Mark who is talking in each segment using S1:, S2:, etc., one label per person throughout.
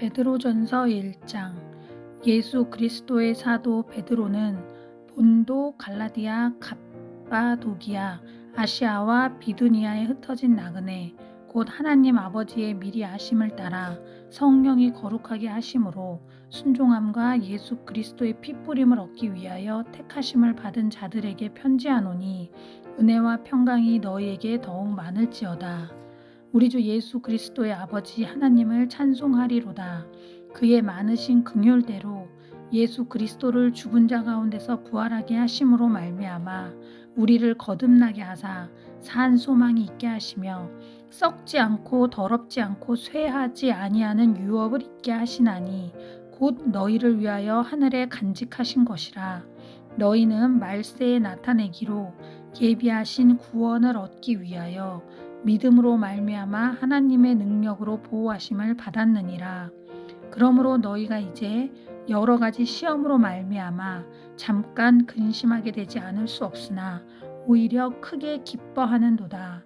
S1: 베드로전서 1장. 예수 그리스도의 사도 베드로는 본도, 갈라디아, 갑바도기아, 아시아와 비두니아에 흩어진 나그네 곧 하나님 아버지의 미리 아심을 따라 성령이 거룩하게 하심으로 순종함과 예수 그리스도의 피뿌림을 얻기 위하여 택하심을 받은 자들에게 편지하노니 은혜와 평강이 너희에게 더욱 많을지어다. 우리 주 예수 그리스도의 아버지 하나님을 찬송하리로다. 그의 많으신 긍휼대로 예수 그리스도를 죽은 자 가운데서 부활하게 하심으로 말미암아 우리를 거듭나게 하사 산 소망이 있게 하시며 썩지 않고 더럽지 않고 쇠하지 아니하는 유업을 있게 하시나니 곧 너희를 위하여 하늘에 간직하신 것이라. 너희는 말세에 나타내기로 예비하신 구원을 얻기 위하여 믿음으로 말미암아 하나님의 능력으로 보호하심을 받았느니라. 그러므로 너희가 이제 여러 가지 시험으로 말미암아 잠깐 근심하게 되지 않을 수 없으나 오히려 크게 기뻐하는도다.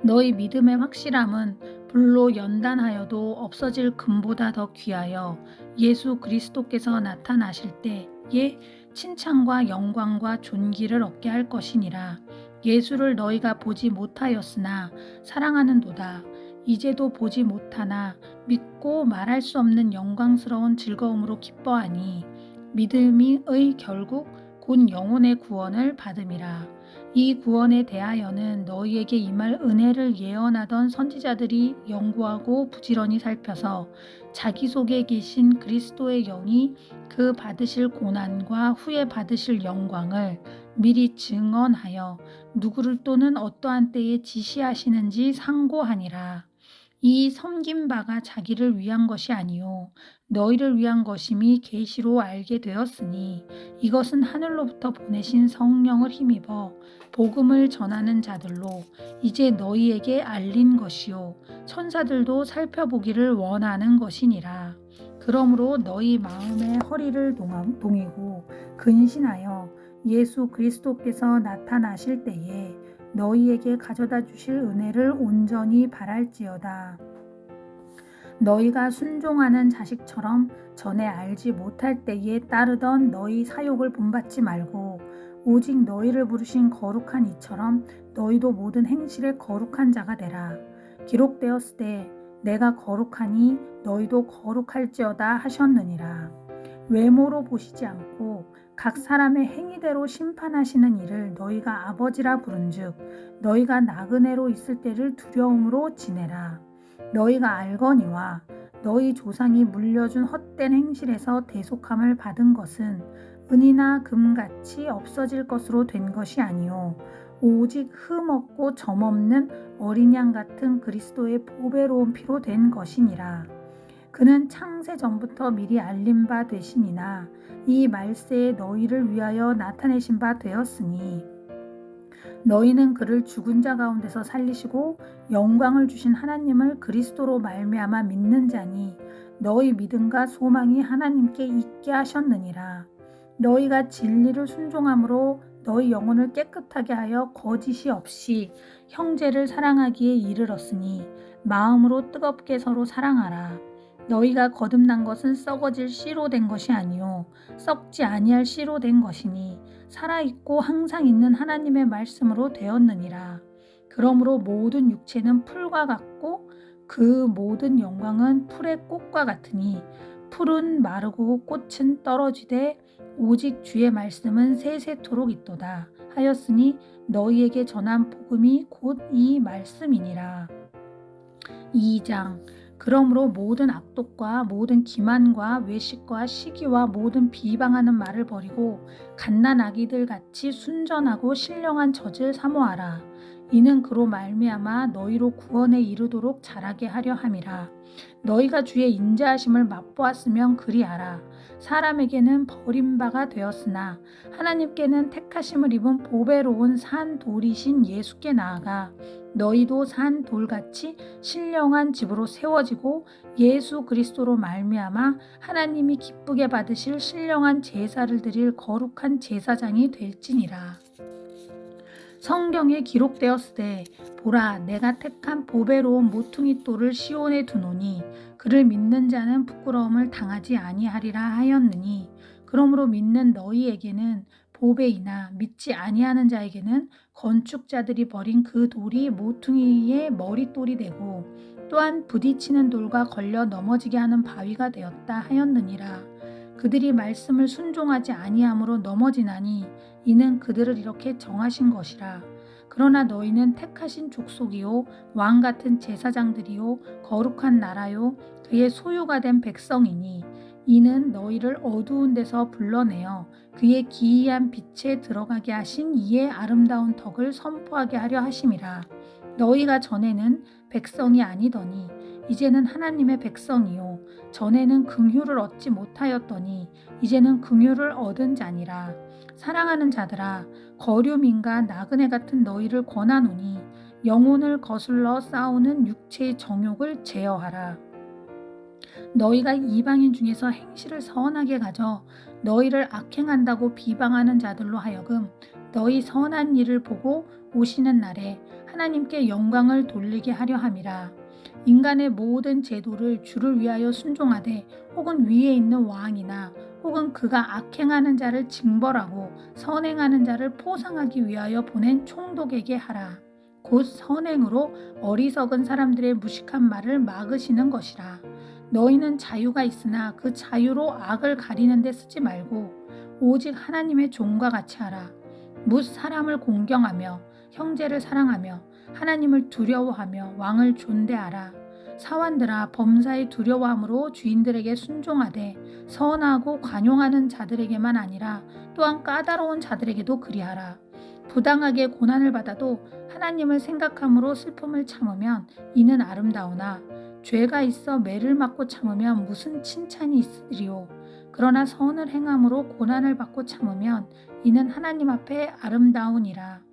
S1: 너희 믿음의 확실함은 불로 연단하여도 없어질 금보다 더 귀하여 예수 그리스도께서 나타나실 때에 칭찬과 영광과 존귀를 얻게 할 것이니라. 예수를 너희가 보지 못하였으나 사랑하는도다. 이제도 보지 못하나 믿고 말할 수 없는 영광스러운 즐거움으로 기뻐하니 믿음의 결국 곧 영혼의 구원을 받음이라. 이 구원에 대하여는 너희에게 임할 은혜를 예언하던 선지자들이 연구하고 부지런히 살펴서 자기 속에 계신 그리스도의 영이 그 받으실 고난과 후에 받으실 영광을 미리 증언하여 누구를 또는 어떠한 때에 지시하시는지 상고하니라. 이 섬긴 바가 자기를 위한 것이 아니요 너희를 위한 것임이 계시로 알게 되었으니 이것은 하늘로부터 보내신 성령을 힘입어 복음을 전하는 자들로 이제 너희에게 알린 것이요 천사들도 살펴보기를 원하는 것이니라. 그러므로 너희 마음의 허리를 동이고 근신하여 예수 그리스도께서 나타나실 때에 너희에게 가져다 주실 은혜를 온전히 바랄지어다. 너희가 순종하는 자식처럼 전에 알지 못할 때에 따르던 너희 사욕을 본받지 말고 오직 너희를 부르신 거룩한 이처럼 너희도 모든 행실에 거룩한 자가 되라. 기록되었을 때 내가 거룩하니 너희도 거룩할지어다 하셨느니라. 외모로 보시지 않고 각 사람의 행위대로 심판하시는 이를 너희가 아버지라 부른즉 너희가 나그네로 있을 때를 두려움으로 지내라. 너희가 알거니와 너희 조상이 물려준 헛된 행실에서 대속함을 받은 것은 은이나 금같이 없어질 것으로 된 것이 아니요 오직 흠 없고 점 없는 어린 양 같은 그리스도의 보배로운 피로 된 것이니라. 그는 창세 전부터 미리 알린 바 되시니나 이 말세에 너희를 위하여 나타내신 바 되었으니 너희는 그를 죽은 자 가운데서 살리시고 영광을 주신 하나님을 그리스도로 말미암아 믿는 자니 너희 믿음과 소망이 하나님께 있게 하셨느니라. 너희가 진리를 순종함으로 너희 영혼을 깨끗하게 하여 거짓이 없이 형제를 사랑하기에 이르렀으니 마음으로 뜨겁게 서로 사랑하라. 너희가 거듭난 것은 썩어질 씨로 된 것이 아니요 썩지 아니할 씨로 된 것이니 살아있고 항상 있는 하나님의 말씀으로 되었느니라. 그러므로 모든 육체는 풀과 같고 그 모든 영광은 풀의 꽃과 같으니 풀은 마르고 꽃은 떨어지되 오직 주의 말씀은 세세토록 있도다 하였으니 너희에게 전한 복음이 곧 이 말씀이니라. 2장. 그러므로 모든 악독과 모든 기만과 외식과 시기와 모든 비방하는 말을 버리고 갓난아기들 같이 순전하고 신령한 젖을 사모하라. 이는 그로 말미암아 너희로 구원에 이르도록 자라게 하려 함이라. 너희가 주의 인자하심을 맛보았으면 그리하라. 사람에게는 버림바가 되었으나 하나님께는 택하심을 입은 보배로운 산 돌이신 예수께 나아가 너희도 산 돌같이 신령한 집으로 세워지고 예수 그리스도로 말미암아 하나님이 기쁘게 받으실 신령한 제사를 드릴 거룩한 제사장이 될지니라. 성경에 기록되었으되 보라 내가 택한 보배로운 모퉁이 돌을 시온에 두노니 그를 믿는 자는 부끄러움을 당하지 아니하리라 하였느니 그러므로 믿는 너희에게는 보배이나 믿지 아니하는 자에게는 건축자들이 버린 그 돌이 모퉁이의 머릿돌이 되고 또한 부딪히는 돌과 걸려 넘어지게 하는 바위가 되었다 하였느니라. 그들이 말씀을 순종하지 아니함으로 넘어지나니 이는 그들을 이렇게 정하신 것이라. 그러나 너희는 택하신 족속이요 왕 같은 제사장들이요 거룩한 나라요 그의 소유가 된 백성이니 이는 너희를 어두운 데서 불러내어 그의 기이한 빛에 들어가게 하신 이의 아름다운 덕을 선포하게 하려 하심이라. 너희가 전에는 백성이 아니더니 이제는 하나님의 백성이요 전에는 긍휼을 얻지 못하였더니 이제는 긍휼을 얻은 자니라. 사랑하는 자들아 거류민과 나그네 같은 너희를 권하노니 영혼을 거슬러 싸우는 육체의 정욕을 제어하라. 너희가 이방인 중에서 행실을 선하게 가져 너희를 악행한다고 비방하는 자들로 하여금 너희 선한 일을 보고 오시는 날에 하나님께 영광을 돌리게 하려 함이라. 인간의 모든 제도를 주를 위하여 순종하되 혹은 위에 있는 왕이나 혹은 그가 악행하는 자를 징벌하고 선행하는 자를 포상하기 위하여 보낸 총독에게 하라. 곧 선행으로 어리석은 사람들의 무식한 말을 막으시는 것이라. 너희는 자유가 있으나 그 자유로 악을 가리는 데 쓰지 말고 오직 하나님의 종과 같이 하라. 뭇 사람을 공경하며 형제를 사랑하며 하나님을 두려워하며 왕을 존대하라. 사환들아 범사에 두려워함으로 주인들에게 순종하되 선하고 관용하는 자들에게만 아니라 또한 까다로운 자들에게도 그리하라. 부당하게 고난을 받아도 하나님을 생각함으로 슬픔을 참으면 이는 아름다우나 죄가 있어 매를 맞고 참으면 무슨 칭찬이 있으리요. 그러나 선을 행함으로 고난을 받고 참으면 이는 하나님 앞에 아름다우니라.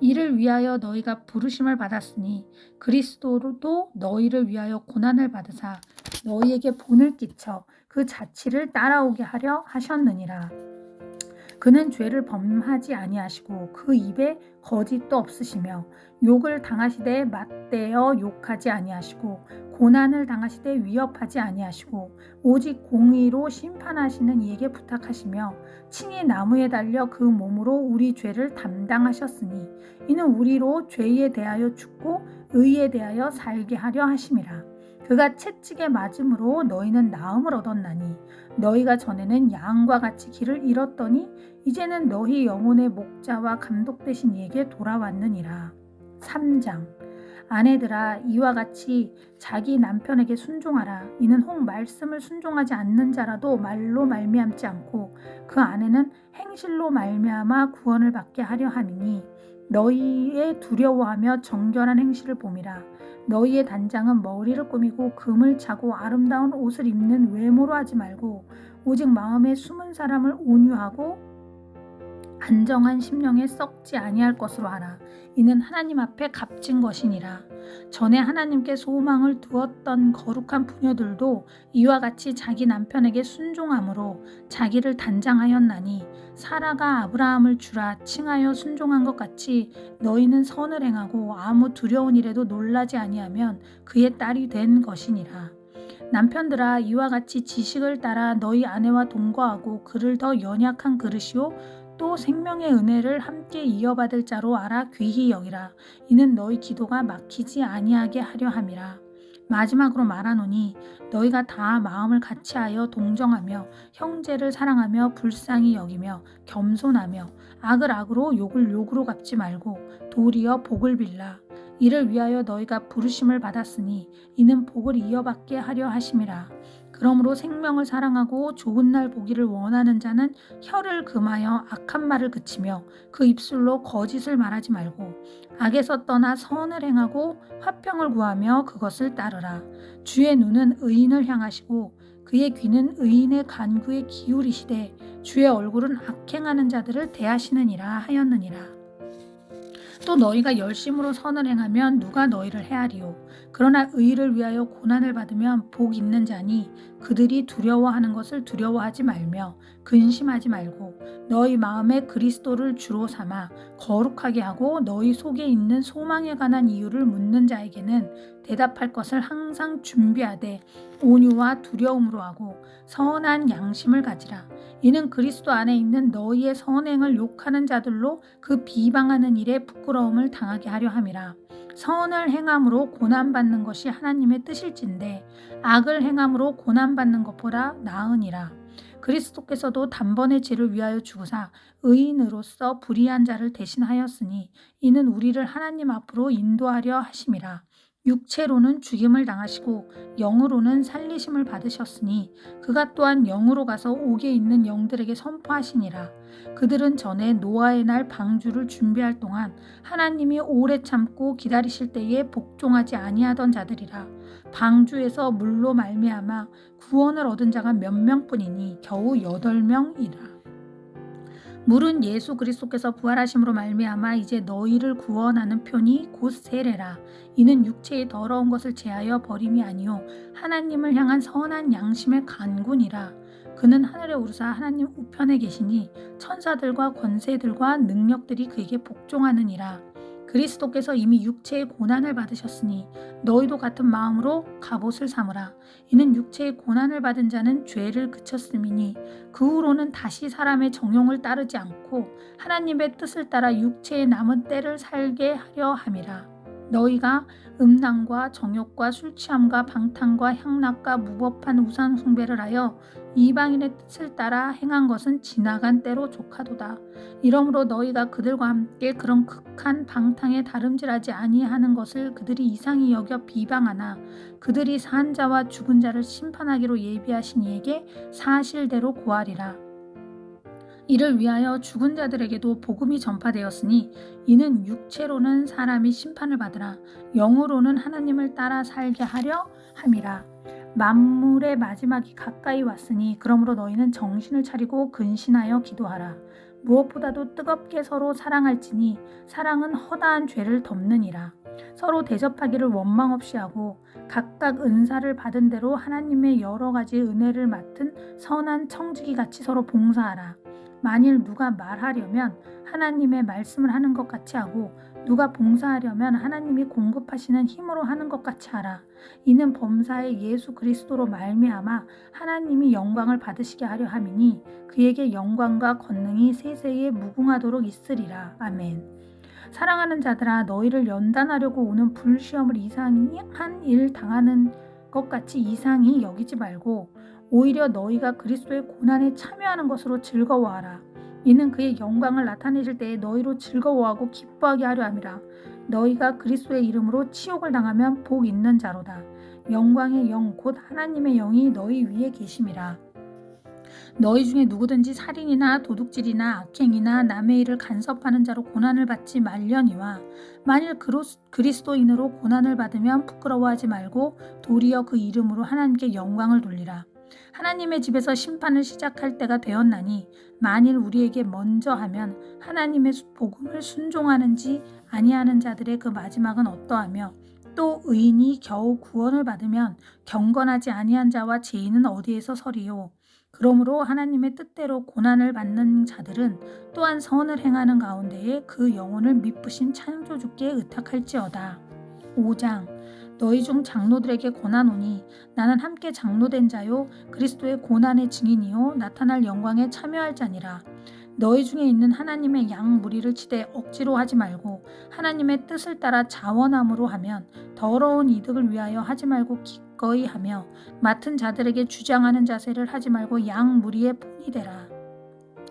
S1: 이를 위하여 너희가 부르심을 받았으니 그리스도도 너희를 위하여 고난을 받으사 너희에게 본을 끼쳐 그 자취를 따라오게 하려 하셨느니라. 그는 죄를 범하지 아니하시고 그 입에 거짓도 없으시며 욕을 당하시되 맞대어 욕하지 아니하시고 고난을 당하시되 위협하지 아니하시고 오직 공의로 심판하시는 이에게 부탁하시며 친히 나무에 달려 그 몸으로 우리 죄를 담당하셨으니 이는 우리로 죄에 대하여 죽고 의에 대하여 살게 하려 하심이라. 그가 채찍에 맞음으로 너희는 나음을 얻었나니 너희가 전에는 양과 같이 길을 잃었더니 이제는 너희 영혼의 목자와 감독되신 이에게 돌아왔느니라. 3장 아내들아 이와 같이 자기 남편에게 순종하라. 이는 혹 말씀을 순종하지 않는 자라도 말로 말미암지 않고 그 아내는 행실로 말미암아 구원을 받게 하려 함이니 너희의 두려워하며 정결한 행실을 봄이라. 너희의 단장은 머리를 꾸미고 금을 차고 아름다운 옷을 입는 외모로 하지 말고 오직 마음에 숨은 사람을 온유하고 안정한 심령에 썩지 아니할 것으로 하라. 이는 하나님 앞에 값진 것이니라. 전에 하나님께 소망을 두었던 거룩한 부녀들도 이와 같이 자기 남편에게 순종함으로 자기를 단장하였나니 사라가 아브라함을 주라 칭하여 순종한 것 같이 너희는 선을 행하고 아무 두려운 일에도 놀라지 아니하면 그의 딸이 된 것이니라. 남편들아 이와 같이 지식을 따라 너희 아내와 동거하고 그를 더 연약한 그릇이요 또 생명의 은혜를 함께 이어받을 자로 알아 귀히 여기라. 이는 너희 기도가 막히지 아니하게 하려 함이라. 마지막으로 말하노니 너희가 다 마음을 같이하여 동정하며 형제를 사랑하며 불쌍히 여기며 겸손하며 악을 악으로 욕을 욕으로 갚지 말고 도리어 복을 빌라. 이를 위하여 너희가 부르심을 받았으니 이는 복을 이어받게 하려 하심이라. 그러므로 생명을 사랑하고 좋은 날 보기를 원하는 자는 혀를 금하여 악한 말을 그치며 그 입술로 거짓을 말하지 말고 악에서 떠나 선을 행하고 화평을 구하며 그것을 따르라. 주의 눈은 의인을 향하시고 그의 귀는 의인의 간구에 기울이시되 주의 얼굴은 악행하는 자들을 대하시느니라 하였느니라. 또 너희가 열심으로 선을 행하면 누가 너희를 해하리요. 그러나 의를 위하여 고난을 받으면 복 있는 자니 그들이 두려워하는 것을 두려워하지 말며 근심하지 말고 너희 마음에 그리스도를 주로 삼아 거룩하게 하고 너희 속에 있는 소망에 관한 이유를 묻는 자에게는 대답할 것을 항상 준비하되 온유와 두려움으로 하고 선한 양심을 가지라. 이는 그리스도 안에 있는 너희의 선행을 욕하는 자들로 그 비방하는 일에 부끄러움을 당하게 하려 함이라. 선을 행함으로 고난받는 것이 하나님의 뜻일진데 악을 행함으로 고난받는 것보다 나으니라. 그리스도께서도 단번에 죄를 위하여 죽으사 의인으로서 불의한 자를 대신하였으니 이는 우리를 하나님 앞으로 인도하려 하심이라. 육체로는 죽임을 당하시고 영으로는 살리심을 받으셨으니 그가 또한 영으로 가서 옥에 있는 영들에게 선포하시니라. 그들은 전에 노아의 날 방주를 준비할 동안 하나님이 오래 참고 기다리실 때에 복종하지 아니하던 자들이라. 방주에서 물로 말미암아 구원을 얻은 자가 몇 명뿐이니 겨우 8명이라. 물은 예수 그리스도께서 부활하심으로 말미암아 이제 너희를 구원하는 편이 곧 세례라. 이는 육체의 더러운 것을 제하여 버림이 아니요 하나님을 향한 선한 양심의 간군이라. 그는 하늘에 오르사 하나님 우편에 계시니 천사들과 권세들과 능력들이 그에게 복종하느니라. 그리스도께서 이미 육체의 고난을 받으셨으니 너희도 같은 마음으로 갑옷을 삼으라. 이는 육체의 고난을 받은 자는 죄를 그쳤음이니 그 후로는 다시 사람의 정욕을 따르지 않고 하나님의 뜻을 따라 육체의 남은 때를 살게 하려 함이라. 너희가 음란과 정욕과 술취함과 방탕과 향락과 무법한 우상 숭배를 하여 이방인의 뜻을 따라 행한 것은 지나간 때로 족하도다. 이러므로 너희가 그들과 함께 그런 극한 방탕에 다름질하지 아니하는 것을 그들이 이상히 여겨 비방하나 그들이 산 자와 죽은 자를 심판하기로 예비하신 이에게 사실대로 고하리라. 이를 위하여 죽은 자들에게도 복음이 전파되었으니 이는 육체로는 사람이 심판을 받으라 영으로는 하나님을 따라 살게 하려 함이라. 만물의 마지막이 가까이 왔으니 그러므로 너희는 정신을 차리고 근신하여 기도하라. 무엇보다도 뜨겁게 서로 사랑할지니 사랑은 허다한 죄를 덮느니라. 서로 대접하기를 원망 없이 하고 각각 은사를 받은 대로 하나님의 여러 가지 은혜를 맡은 선한 청지기 같이 서로 봉사하라. 만일 누가 말하려면 하나님의 말씀을 하는 것 같이 하고 누가 봉사하려면 하나님이 공급하시는 힘으로 하는 것 같이 하라. 이는 범사의 예수 그리스도로 말미암아 하나님이 영광을 받으시게 하려 함이니 그에게 영광과 권능이 세세에 무궁하도록 있으리라. 아멘. 사랑하는 자들아 너희를 연단하려고 오는 불시험을 이상한 일 당하는 것 같이 이상히 여기지 말고 오히려 너희가 그리스도의 고난에 참여하는 것으로 즐거워하라. 이는 그의 영광을 나타내실 때에 너희로 즐거워하고 기뻐하게 하려 함이라. 너희가 그리스도의 이름으로 치욕을 당하면 복 있는 자로다. 영광의 영 곧 하나님의 영이 너희 위에 계심이라. 너희 중에 누구든지 살인이나 도둑질이나 악행이나 남의 일을 간섭하는 자로 고난을 받지 말려니와 만일 그리스도인으로 고난을 받으면 부끄러워하지 말고 도리어 그 이름으로 하나님께 영광을 돌리라. 하나님의 집에서 심판을 시작할 때가 되었나니 만일 우리에게 먼저 하면 하나님의 복음을 순종하는지 아니하는 자들의 그 마지막은 어떠하며 또 의인이 겨우 구원을 받으면 경건하지 아니한 자와 죄인은 어디에서 서리요. 그러므로 하나님의 뜻대로 고난을 받는 자들은 또한 선을 행하는 가운데에 그 영혼을 미쁘신 창조주께 의탁할지어다. 5장 너희 중 장로들에게 권하노니 나는 함께 장로된 자요 그리스도의 고난의 증인이요 나타날 영광에 참여할 자니라. 너희 중에 있는 하나님의 양 무리를 치되 억지로 하지 말고 하나님의 뜻을 따라 자원함으로 하면 더러운 이득을 위하여 하지 말고 기꺼이 하며 맡은 자들에게 주장하는 자세를 하지 말고 양 무리의 본이 되라.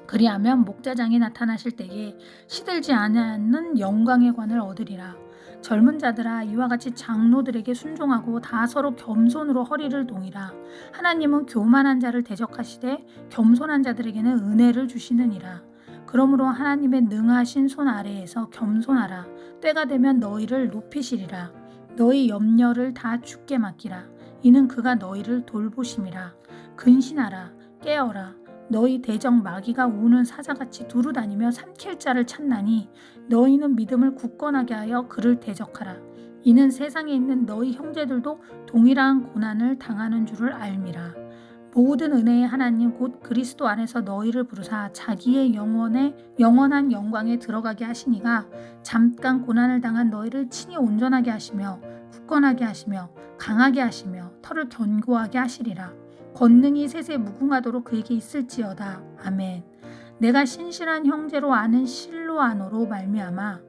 S1: 그리하면 목자장이 나타나실 때에 시들지 않는 영광의 관을 얻으리라. 젊은 자들아 이와 같이 장로들에게 순종하고 다 서로 겸손으로 허리를 동이라. 하나님은 교만한 자를 대적하시되 겸손한 자들에게는 은혜를 주시느니라. 그러므로 하나님의 능하신 손 아래에서 겸손하라. 때가 되면 너희를 높이시리라. 너희 염려를 다 주께 맡기라. 이는 그가 너희를 돌보심이라. 근신하라. 깨어라. 너희 대적 마귀가 우는 사자같이 두루다니며 삼킬 자를 찾나니 너희는 믿음을 굳건하게 하여 그를 대적하라. 이는 세상에 있는 너희 형제들도 동일한 고난을 당하는 줄을 알미라. 모든 은혜의 하나님 곧 그리스도 안에서 너희를 부르사 자기의 영원한 영광에 들어가게 하시니가 잠깐 고난을 당한 너희를 친히 온전하게 하시며 굳건하게 하시며 강하게 하시며 털을 견고하게 하시리라. 권능이 셋에 무궁하도록 그에게 있을지어다. 아멘. 내가 신실한 형제로 아는 실로아노로 말미암아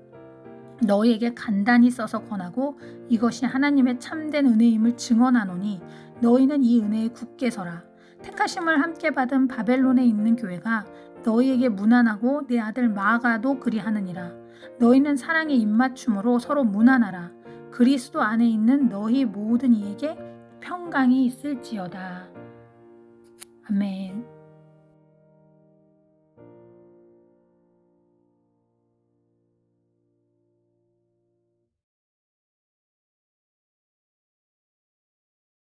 S1: 너희에게 간단히 써서 권하고 이것이 하나님의 참된 은혜임을 증언하노니 너희는 이 은혜에 굳게 서라. 택하심을 함께 받은 바벨론에 있는 교회가 너희에게 무난하고 내 아들 마아가도 그리하느니라. 너희는 사랑의 입맞춤으로 서로 무난하라. 그리스도 안에 있는 너희 모든 이에게 평강이 있을지어다. 아멘.